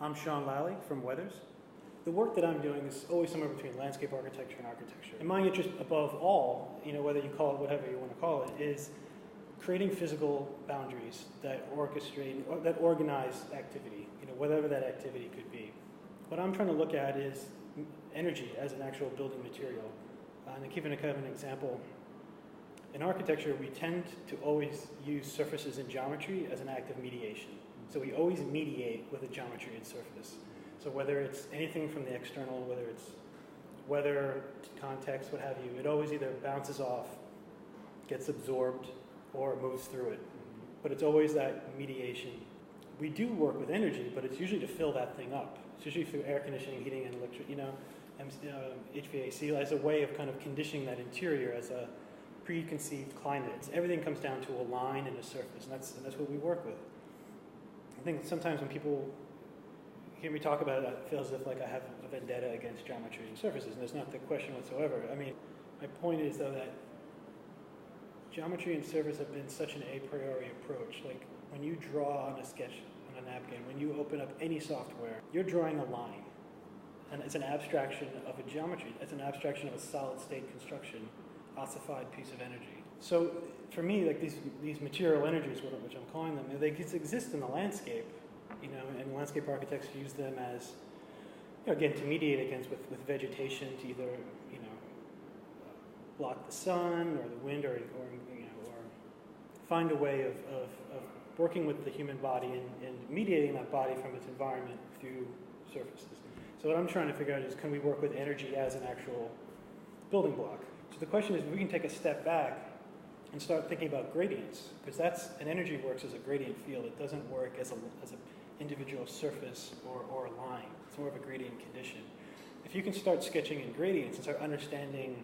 I'm Sean Lally from Weathers. The work that I'm doing is always somewhere between landscape architecture and architecture. And my interest above all, whether you call it whatever you want to call it, is creating physical boundaries that orchestrate, or that organize activity, whatever that activity could be. What I'm trying to look at is energy as an actual building material. And to give a kind of an example, in architecture, we tend to always use surfaces and geometry as an act of mediation. So we always mediate with a geometry and surface. So whether it's anything from the external, whether it's weather, context, what have you, it always either bounces off, gets absorbed, or moves through it. But it's always that mediation. We do work with energy, but it's usually to fill that thing up. It's usually through air conditioning, heating, and electric, HVAC as a way of kind of conditioning that interior as a preconceived climate. Everything comes down to a line and a surface, and that's what we work with. I think sometimes when people hear me talk about it, it feels as if like I have a vendetta against geometry and surfaces, and there's not the question whatsoever. I mean, my point is though that geometry and surface have been such an a priori approach. Like when you draw on a sketch on a napkin, when you open up any software, you're drawing a line. And it's an abstraction of a geometry. It's an abstraction of a solid state construction, ossified piece of energy. So for me, like these material energies, which I'm calling them, they exist in the landscape, and landscape architects use them as, again, to mediate against with vegetation to either, block the sun or the wind or find a way of working with the human body and mediating that body from its environment through surfaces. So what I'm trying to figure out is, can we work with energy as an actual building block? So the question is, if we can take a step back and start thinking about gradients, because an energy works as a gradient field. It doesn't work as an individual surface or a line. It's more of a gradient condition. If you can start sketching in gradients and start understanding,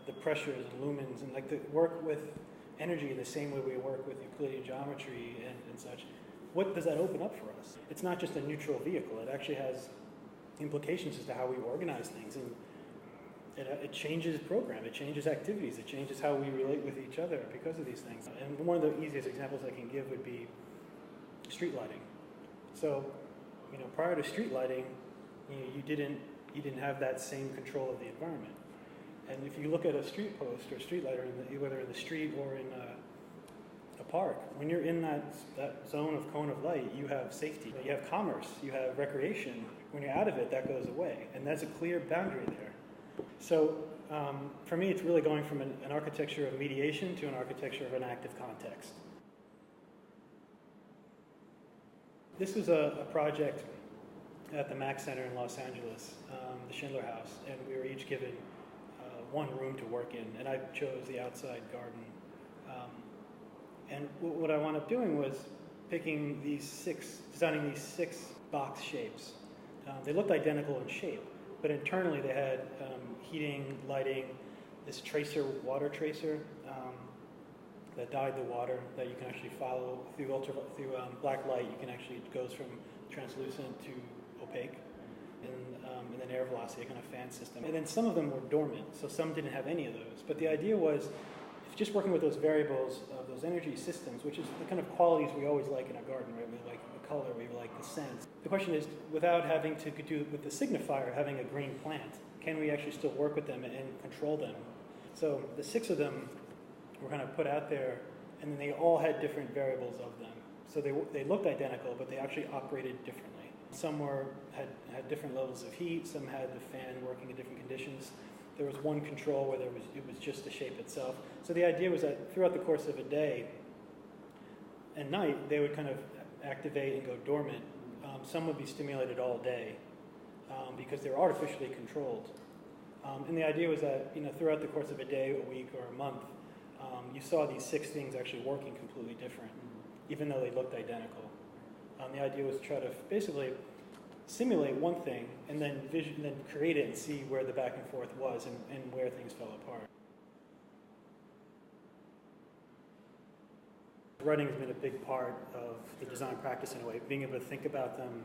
the pressures and lumens, and work with energy in the same way we work with Euclidean geometry and such, what does that open up for us? It's not just a neutral vehicle. It actually has implications as to how we organize things. And it changes program, it changes activities, it changes how we relate with each other because of these things. And one of the easiest examples I can give would be street lighting. So, prior to street lighting, you didn't have that same control of the environment. And if you look at a street post or a street lighter, whether in the street or in a park, when you're in that zone of cone of light, you have safety, you have commerce, you have recreation. When you're out of it, that goes away. And that's a clear boundary there. So for me, it's really going from an architecture of mediation to an architecture of an active context. This was a project at the Mack Center in Los Angeles, the Schindler House, and we were each given one room to work in, and I chose the outside garden. And what I wound up doing was designing these six box shapes. They looked identical in shape, but internally they had heating, lighting, this water tracer that dyed the water that you can actually follow through black light. It goes from translucent to opaque, and then air velocity, a kind of fan system. And then some of them were dormant, so some didn't have any of those. But the idea was, just working with those variables of those energy systems, which is the kind of qualities we always like in a garden, right? We like the color, we like the scent. The question is, without having to do with the signifier, having a green plant, can we actually still work with them and control them? So the six of them were kind of put out there, and then they all had different variables of them. So they looked identical, but they actually operated differently. Some had different levels of heat, some had the fan working in different conditions. There was one control where it was just the shape itself. So the idea was that throughout the course of a day and night, they would kind of activate and go dormant. Some would be stimulated all day because they're artificially controlled. And the idea was that throughout the course of a day, a week, or a month, you saw these six things actually working completely different, even though they looked identical. The idea was to try to basically simulate one thing and then create it and see where the back and forth was and where things fell apart. Writing has been a big part of the design practice in a way. Being able to think about them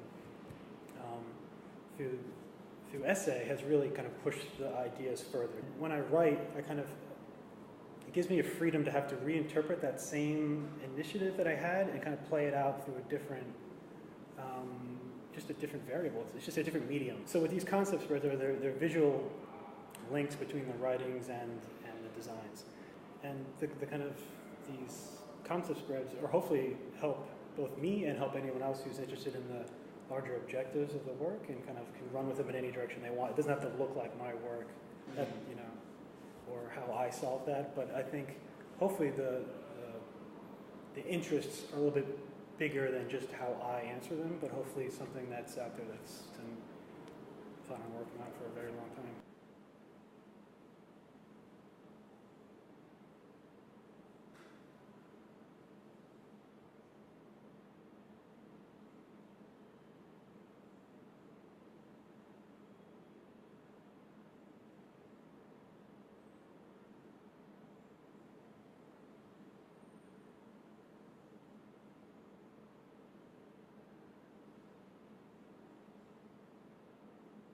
through essay has really kind of pushed the ideas further. When I write, it gives me a freedom to have to reinterpret that same initiative that I had and kind of play it out through a different just a different variable. It's just a different medium. So with these concept spreads, they're visual links between the writings and the designs. And the kind of these concept spreads are hopefully help both me and help anyone else who's interested in the larger objectives of the work and kind of can run with them in any direction they want. It doesn't have to look like my work, that, you know, or how I solve that. But I think hopefully the interests are a little bit bigger than just how I answer them, but hopefully something that's out there that's fun and working on for a very long time.